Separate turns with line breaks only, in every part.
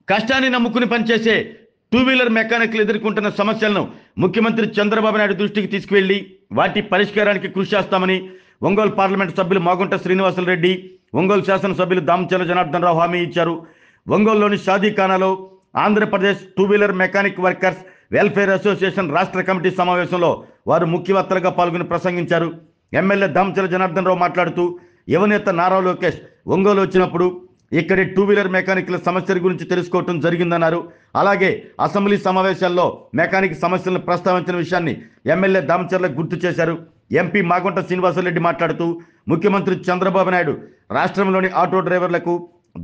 కష్టాన్ని నమ్ముకుని పనిచేసే టూ వీలర్ మెకానిక్లు ఎదుర్కొంటున్న సమస్యలను ముఖ్యమంత్రి చంద్రబాబు నాయుడు దృష్టికి తీసుకువెళ్లి వాటి పరిష్కారానికి కృషి చేస్తామని ఒంగోలు పార్లమెంటు సభ్యులు మాగుంట శ్రీనివాసులరెడ్డి, ఒంగోలు శాసనసభ్యులు దామచర్ల జనార్దన్ రావు హామీ ఇచ్చారు. ఒంగోలులోని షాదీఖానాలో Andhra Pradesh two wheeler mechanic workers welfare association రాష్ట్ర కమిటీ సమావేశంలో వారు ముఖ్య వక్తలుగా పాల్గొని ప్రసంగించారు. ఎమ్మెల్యే దామచర్ల జనార్దన్ రావు మాట్లాడుతూ యువనేత నారా లోకేష్ ఒంగోలు వచ్చినప్పుడు ఇక్కడి టూ వీలర్ మెకానిక్ల సమస్యల గురించి తెలుసుకోవటం జరిగిందన్నారు. అలాగే అసెంబ్లీ సమావేశాల్లో మెకానిక్ సమస్యలను ప్రస్తావించిన విషయాన్ని ఎమ్మెల్యే దామచర్ల గుర్తు చేశారు. ఎంపీ మాగుంట శ్రీనివాసులరెడ్డి మాట్లాడుతూ ముఖ్యమంత్రి చంద్రబాబు నాయుడు రాష్ట్రంలోని ఆటో డ్రైవర్లకు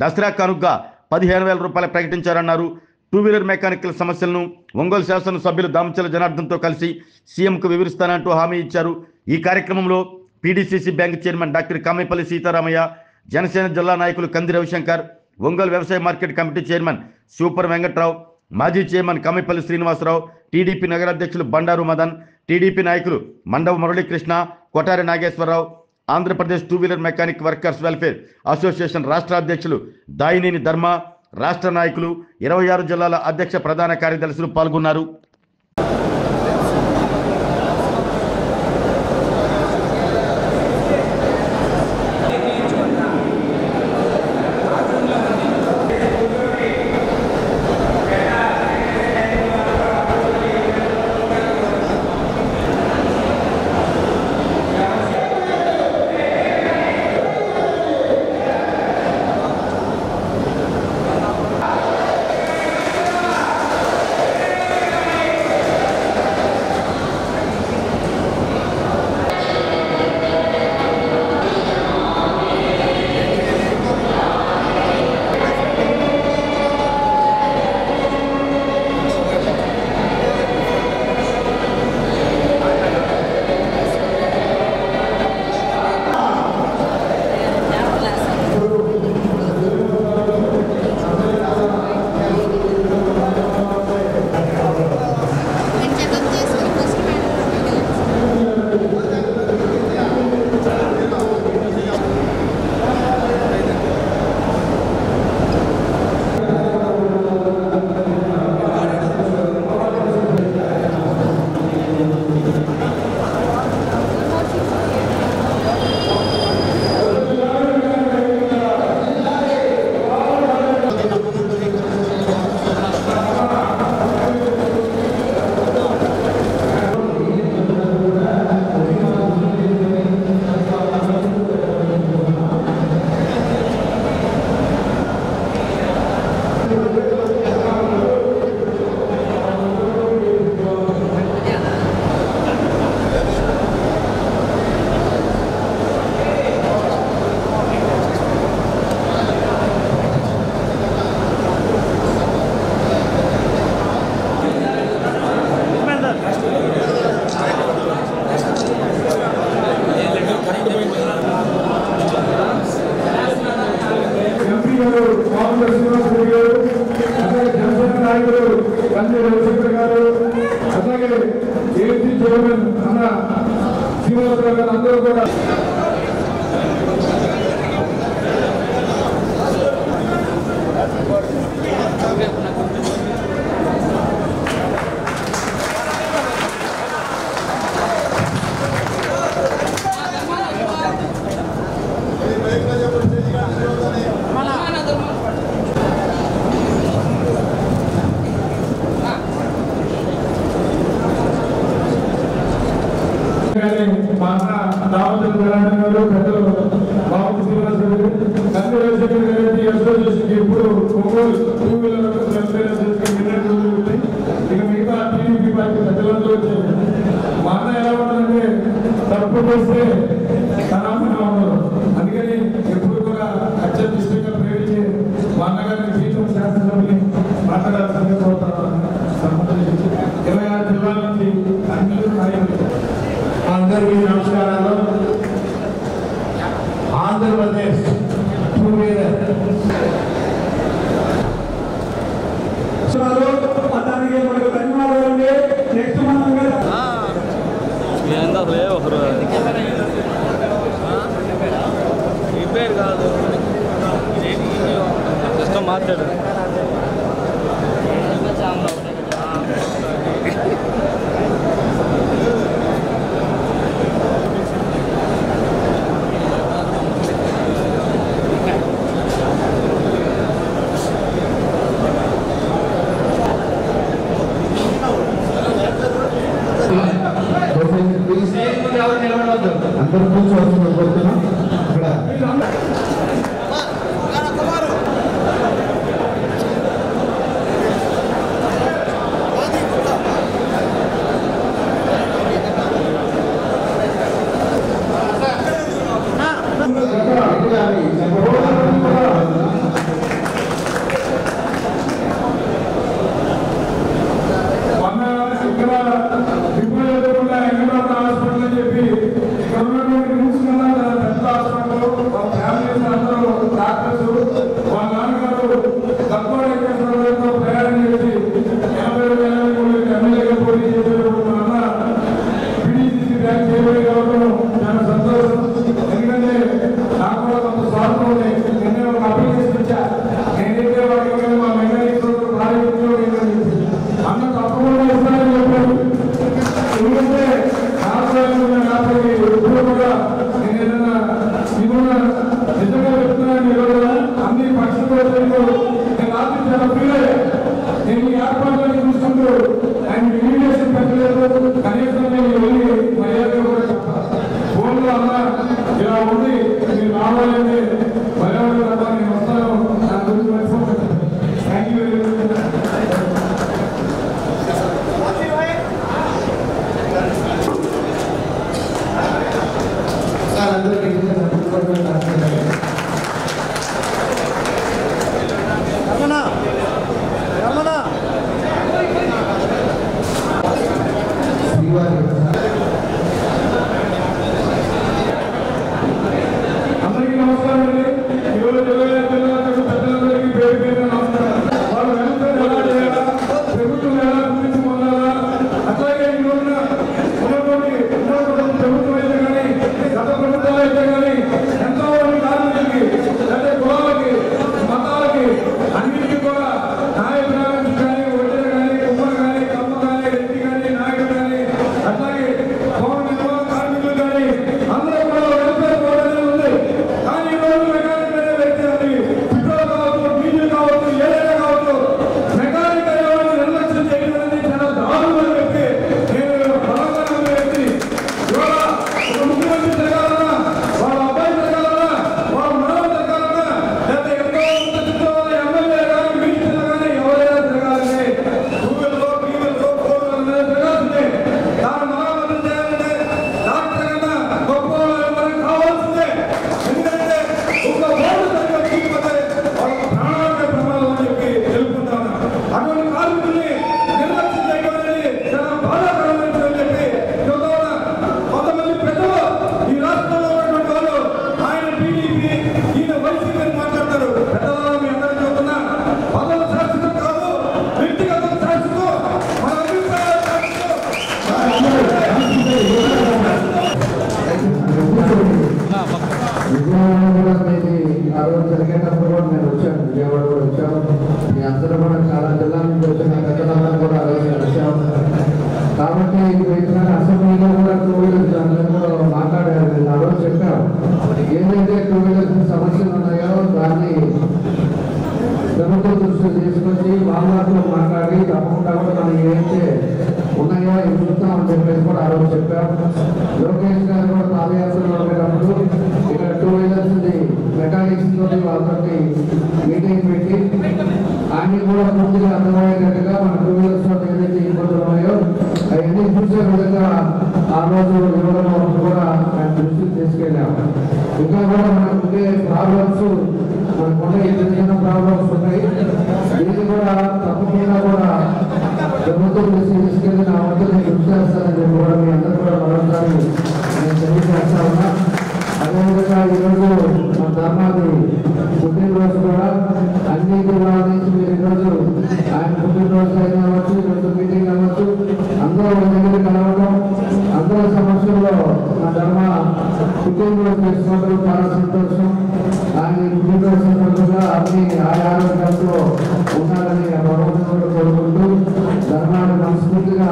దసరా కానుకగా 15,000 రూపాయలు ప్రకటించారన్నారు. టూ వీలర్ మెకానిక్ల సమస్యలను ఒంగోలు శాసనసభ్యులు దామచర్ల జనార్దన్తో కలిసి సీఎంకు వివరిస్తానంటూ హామీ ఇచ్చారు. ఈ కార్యక్రమంలో PDCC bank chairman doctor Kamepalli Seetharamaiah, Janasena జిల్లా నాయకులు కంది రవిశంకర్, ఒంగోలు వ్యవసాయ market committee chairman Super Venkatrao, మాజీ చైర్మన్ కామేపల్లి శ్రీనివాసరావు, టీడీపీ నగరాధ్యక్షులు బండారు మదన్, టీడీపీ నాయకులు Mandava Muralikrishna, Kotari Nageswararao, Andhra Pradesh two wheeler mechanic workers welfare association రాష్ట్ర అధ్యక్షులు దాయినేని ధర్మ, రాష్ట్ర నాయకులు 26 జిల్లాల అధ్యక్ష ప్రధాన కార్యదర్శులు పాల్గొన్నారు.
అందుకని ఎప్పుడు కూడా అత్యంత ఇష్టంగా ప్రేమించే మా అన్నగారిని జీవితం శాస్త్రంలో మాట్లాడాల్సిందిగా కోరుతాను. 26 జిల్లాల నుంచి అందరికీ నమస్కారాలు. ఆంధ్రప్రదేశ్ టూ వీలర్ చాలా ఫీల్ అయ్యా. నేను ఈ ఏర్పాట్లను చూసుకుంటూ ఆయన ఇన్విటేషన్ పెట్టలేదు, కనీసం నేను వెళ్ళి మర్యాదగా కూడా చెప్పాలి. ఫోన్లో అన్నా ఇలా ఉంది మీరు రావాలంటే భయపడే తప్ప నేను వస్తాను, నా గురించి మర్చిపోతాను. Thank you very much. అందరికీ నమస్కారం అండి. ఈరోజు పెద్దలందరికీ పేరు పేరు నమస్కారం. వాళ్ళు వ్యవస్థను ఎలా చేయాలా, ప్రభుత్వం ఎలా గురించి పొందాలా, అట్లాగే ఈ రోజున ఉన్నటువంటి ప్రభుత్వం అయితే కానీ గత ప్రభుత్వాలు అయితే కానీ ఎంతో మంది కార్మికులకి అంటే కులాలకి మతాలకి అన్నింటికీ కూడా నాయకురాలు కానీ ఒడ్డెలు కానీ కుమ్మలు కానీ కమ్మ కానీ రెడ్డి కానీ నాయుడు కానీ అట్లాగే భవన నిర్మాణ కార్మికులు కానీ అందరూ కూడా వెల్ఫేర్ పోవడం ఉంది. కానీ ఈ రోజు మెకానిక్ అనే వ్యక్తి అది పెట్రోల్ కావచ్చు, డీజిల్ కావచ్చు, ఏదైనా కావచ్చు, మెకానిక్ అయ్యేవాళ్ళు నిర్లక్ష్యం చేయడం అనేది చాలా దారుణమైన వ్యక్తి. నేను బలంగా నమ్మే వ్యక్తి. ఇవాళ ఒక ముఖ్యమంత్రి జరగాలన్నా, వాళ్ళ అబ్బాయి జరగాలన్నా, వాళ్ళ మనవడు జరగాలన్నా, లేకపోతే ఎంతో ఉన్నత వాళ్ళ ఎమ్మెల్యే కానీ మినిస్టర్లు కానీ ఎవరైనా జరగాలంటే గూగుల్లో ఫోన్లో జరగాల్సిందే. దాని మరమ్మతులు చేయాలంటే డాక్టర్ కన్నా గొప్ప మనకు కావాల్సిందే. ఎందుకంటే ఒక ఓటు సరిగ్గా తీయకపోతే వాళ్ళ ప్రాణాలకే ప్రమాదం అని చెప్పి తెలుపుకుంటాను. అటువంటి కార్మికుల్ని నిర్లక్ష్యం చేయడం అనేది చాలా బాధాకరమైనదని చెప్పి చెబుతాను. కొంతమంది పెద్దలు ఈ రాష్ట్రంలో ఉన్నటువంటి వాళ్ళు ఆయన టీడీపీ ఈయన వైసీపీ అని మాట్లాడతారు. పెద్దవాళ్ళు మీ అందరికీ చెబుతున్నా, పదవులు శాశ్వతం కాదు, వ్యక్తిగతం శాశ్వతం, మన అభిప్రాయాలు శాశ్వతం.
విజయవాడ కూడా మీది ఆ రోజు జరిగేటప్పుడు కూడా నేను వచ్చాను, విజయవాడ కూడా వచ్చాను. మీ అందరూ కూడా చాలా జిల్లాల నుంచి వచ్చిన పెద్దలందరూ కూడా ఆ రోజు వచ్చాము. కాబట్టి ఇక్కడ అసెంబ్లీలో కూడా 2 వీలర్స్ అందరూ మాట్లాడారు. నేను ఆ రోజు చెప్పాను, ఏదైతే 2 వీలర్స్ సమస్యలు ఉన్నాయో దాన్ని ప్రభుత్వం దృష్టి తీసుకొచ్చి వాళ్ళతో మాట్లాడి తప్పకుండా కూడా మనం ఏదైతే ఉన్నాయో ఇవి చూస్తామని చెప్పేసి కూడా ఆ రోజు చెప్పాము. లోకేష్ గారు కూడా పాదయాత్రలో ఉండేటప్పుడు ఇక్కడ 2 వీలర్స్ మెకానిక్స్ తోటి వాళ్ళతో మీటింగ్ పెట్టి అన్ని కూడా పూర్తిగా అర్థమయ్యేటట్టుగా మన 2 వీలర్స్ తోటి ఏదైతే ఇబ్బందులు ఉన్నాయో అవన్నీ చూసే విధంగా ఆ రోజు ఇవ్వడం కూడా ఆయన దృష్టికి తీసుకెళ్ళాము. ఇంకా కూడా మనకు ఉండే ప్రాబ్లమ్స్ మనకున్న చిన్న ప్రాబ్లమ్స్ ఉన్నాయి. దీన్ని కూడా తప్పకుండా కూడా ప్రభుత్వం తీసుకెళ్ళి నా వద్ద నేను కృషి చేస్తానని కూడా మీ అందరూ కూడా మరోసారి నేను తెలియజేస్తా ఉన్నా. అదేవిధంగా ఈరోజు మన ధర్మాది పుట్టినరోజు కూడా అన్ని జిల్లాల నుంచి మీరు ఈరోజు ఆయన పుట్టినరోజు అయినా అవ్వచ్చు, ఈరోజు మీటింగ్ అవ్వచ్చు, అందరూ దగ్గర కలవడం, అందరూ సమస్యల్లో నా ధర్మ పుట్టినరోజు చేసుకోవడం చాలా సంతోషం. ఆయన పుట్టినరోజు సందర్భంగా అన్ని ఆరోగ్యాలతో ఉండాలని భగవంతుడు కోరుకుంటూ ధర్మాన్ని మనస్ఫూర్తిగా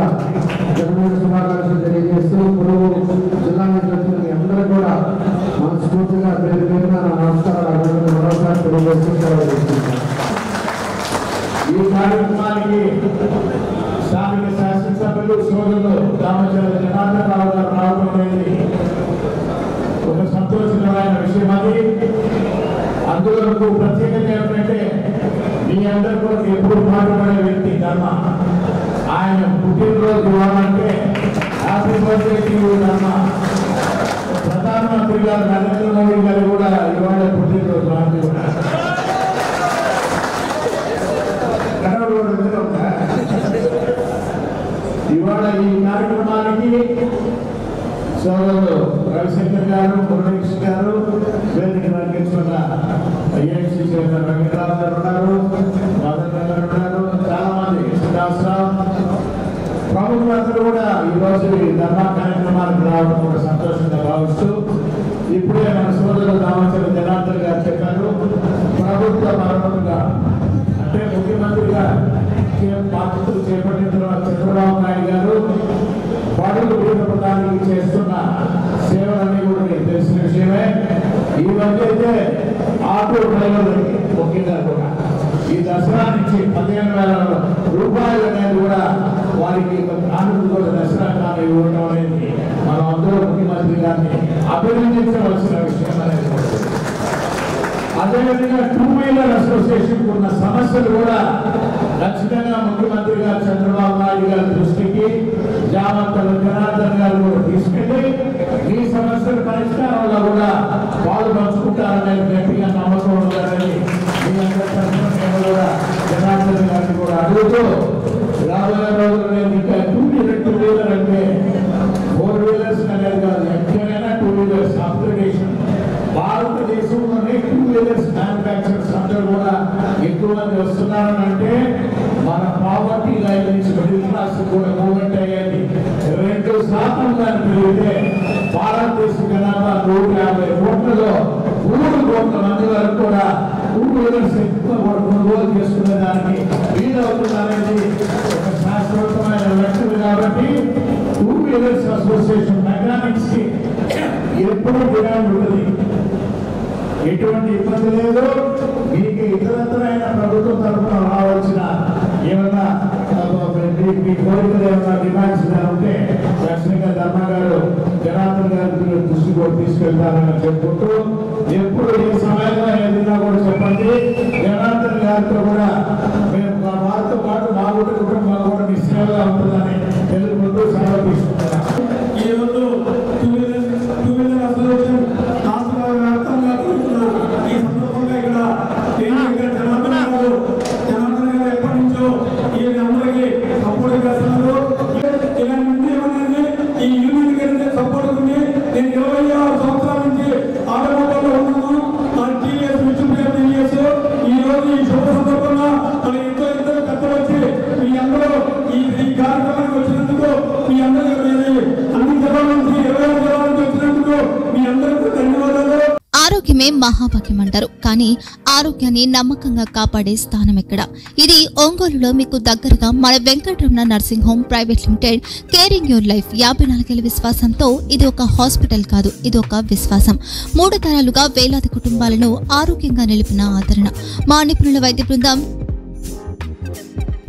జన్మదిన శుభాకాంక్షలు తెలియజేస్తూ పొరుగు జిల్లా నుంచి వచ్చిన మీ అందరూ కూడా మనస్ఫూర్తిగా పేరు పేరున నమస్కారాలు మరోసారి తెలియజేస్తూ
ఈ కార్యక్రమానికి స్థానిక శాసనసభ్యులు సోదరులు రామచంద్ర జనార్దన్ రావు గారు రావడం అనేది ఒక సంతోషకరమైన విషయం. అది అందులో ప్రత్యేకత ఏమిటంటే మీ అందరూ కూడా ఎప్పుడు పాటుపడే వ్యక్తి ధర్మ. ఆయన పుట్టినరోజు ఇవ్వాలంటే హ్యాపీ బర్త్డే టు యు ధర్మ. ప్రధానమంత్రి గారు నరేంద్ర మోడీ గారు కూడా ఇవాళ పుట్టినరోజు ఆయన కూడా ఇవాళ ఈ కార్యక్రమానికి సోదరులు రవిశంకర్ గారు, మురళీకృష్ణ గారు, వేదిక రంగేశ్వర ఐఎన్సీ చైర్మన్ వెంకటరావు గారు ఉన్నారు, మదన్ గారు ఉన్నారు, చాలా మంది శ్రీనివాసరావు ప్రముఖులందరూ కూడా ఈరోజు ఈ ధర్మ కార్యక్రమానికి రావడం కూడా సంతోషంగా భావిస్తూ, ఇప్పుడే మన సోదరులు రామచంద్ర జనార్దన్ గారు చెప్పారు, ప్రభుత్వ మరమ్మతుగా అంటే ముఖ్యమంత్రిగా బాధ్యతలు చేపట్టిన తర్వాత చంద్రబాబు నాయుడు గారు బడుగు ప్రధానికి చేస్తున్న సేవలన్నీ కూడా మీకు తెలిసిన విషయమే. ఈ మధ్య అయితే ఆటో డ్రైవర్లకి ముఖ్యంగా కూడా ఈ దసరా
నుంచి 15,000 రూపాయలు అనేది కూడా వారికి కానుకలు దసరా కానుక ఇవ్వడం అనేది మనం అందరూ ముఖ్యమంత్రి గారిని అభినందించవలసిన విషయం అనేది. అదేవిధంగా 2 వీలర్ అసోసియేషన్ ఉన్న సమస్యలు కూడా ఖచ్చితంగా ముఖ్యమంత్రి గారు చంద్రబాబు నాయుడు గారి దృష్టికి జామంతల జనార్దన్ గారు కూడా తీసుకెళ్లి ఈ సమస్యల పరిష్కారంలో కూడా పాలు పంచుకుంటారనే గట్టిగా నమ్మకం ఉండాలని మీ అందరి తరఫున నేను కూడా జనార్దన్ గారిని కూడా అడుగుతూ రాబోయే రోజుల్లో ఇంకా 2 వీలర్ అంటే 4 వీలర్స్ అనేది కాదు, ఎక్కడైనా 2 వీలర్స్ అప్గ్రేడేషన్. భారతదేశంలోనే 2 వీలర్స్ మ్యానుఫ్యాక్చరర్స్ అందరూ కూడా ఎక్కువ మంది వస్తున్నారని అంటే మన పావర్టీ లైన్ నుంచి మిడిల్ క్లాస్ కూడా మూవ్మెంట్ అయ్యేది 2% దాన్ని పెరిగితే భారతదేశ జనాభా 150 కోట్లలో 3 కోట్ల మంది వరకు కూడా 2 వీలర్స్ ఎక్కువ కొనుగోలు చేసుకునే దానికి వీలవుతుందనేది ఒక శాశ్వతమైన లక్ష్యం. కాబట్టి 2 వీలర్స్ అసోసియేషన్ మెకానిక్స్ కి ఎప్పుడు డిమాండ్ ఉంటుంది, ఎటువంటి ఇబ్బంది లేదు. మీకు ఇతరత్రైన ప్రభుత్వం తరఫున రావాల్సిన ఏమన్నా మీ కోరికలు ఏమన్నా డిమాండ్స్ ఉంటే ఖచ్చితంగా ధర్మ గారు జనార్దన్ గారి దృష్టి కూడా తీసుకెళ్తారని చెప్పుకుంటూ, ఎప్పుడు ఈ సమయంలో ఏదైనా కూడా చెప్పండి. జనార్దన్ గారితో కూడా మేము వారితో పాటు మా కుటుంబం కూడా మీ సేవగా ఉంటుందని తెలుపుకుంటూ సెలవు తీసుకుంటున్నాం.
ఈరోజు 2 వీలర్ అసోసియేషన్ రాష్ట్ర వ్యాప్తంగా ఈ సందర్భంగా ఇక్కడ జనార్దన్ గారు ఎప్పటి నుంచో ఈ అందరికీ సపోర్ట్ చేస్తున్నారు. ఇలాంటి ఉద్యమం అనేది ఈ యూనియన్ గారికి సపోర్ట్ ఉంది. నేను 26 సంవత్సరాల నుంచి ఆటోమొబైల్లో ఉన్నాను. టీవీఎస్ విష్ణుప్రియ టీవీఎస్ ఈ రోజు ఈ శుభ సందర్భంగా మన ఇద్దరు పెద్దలు వచ్చి మీ అందరూ ఈ కార్యక్రమానికి వచ్చినందుకు మీ అందరికీ అన్ని జిల్లాల నుంచి 26 జిల్లాల నుంచి వచ్చినందుకు మీ అందరికీ ధన్యవాదాలు.
ఆరోగ్యమే మహాభాగ్యం అంటారు, కానీ ఆరోగ్యాన్ని నమ్మకంగా కాపాడే స్థానం ఎక్కడ? ఇది ఒంగోలులో మీకు దగ్గరగా మన Venkataramana nursing home private limited. Caring your life 54 ఏళ్ల విశ్వాసంతో ఇది ఒక హాస్పిటల్ కాదు, ఇది ఒక విశ్వాసం. 3 తరాలుగా వేలాది కుటుంబాలను ఆరోగ్యంగా నిలిపిన ఆదరణ. మా నిపుణుల వైద్య బృందం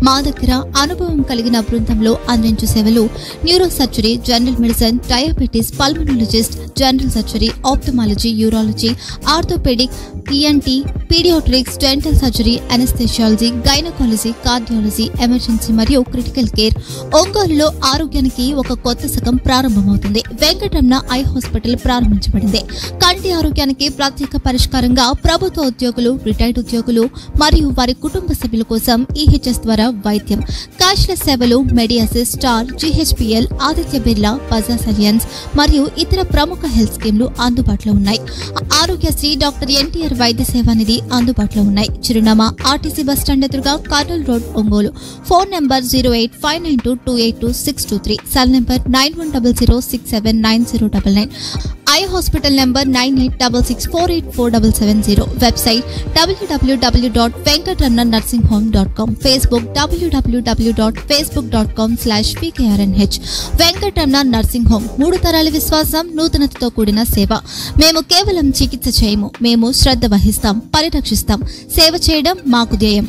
మా దగ్గర అనుభవం కలిగిన బృందంలో అందించే సేవలు neuro surgery, general medicine, diabetes, pulmonologist, general surgery, ophthalmology, urology, orthopaedic, ENT, paediatrics, dental surgery, anaesthesiology, gynaecology, cardiology, emergency మరియు క్రిటికల్ కేర్. ఒంగోలులో ఆరోగ్యానికి ఒక కొత్త శకం ప్రారంభమవుతుంది. వెంకటరమణ ఐ హాస్పిటల్ ప్రారంభించబడింది. కంటి ఆరోగ్యానికి ప్రత్యేక పరిష్కారంగా ప్రభుత్వ ఉద్యోగులు, రిటైర్డ్ ఉద్యోగులు మరియు వారి కుటుంబ సభ్యుల కోసం ఈహెచ్ఎస్ ద్వారా వైద్యం. క్యాష్లెస్ సేవలు Mediassist, Star, GHPL, Aditya Birla, Bajaj Allianz మరియు ఇతర ప్రముఖ హెల్త్ స్కీమ్లు అందుబాటులో ఉన్నాయి. ఆరోగ్యశ్రీ, డాక్టర్ ఎన్టీఆర్ వైద్య సేవా నిధి అందుబాటులో ఉన్నాయి. చిరునామా ఆర్టీసీ బస్టాండ్ ఎదురుగా, Kurnool road, Ongole. Phone number 08592282623, cell number 9100679099. Eye hospital number 9866484770. Website www.venkatramanarsinghome.com. Facebook www.facebook.com/pkrnh. Venkataramana nursing home 3 తరాల విశ్వాసం, నూతనతతో కూడిన సేవ. మేము కేవలం చికిత్స చేయము, మేము శ్రద్ధ వహిస్తాం, పరిరక్షిస్తాం. సేవ చేయడం మాకు ధ్యేయం.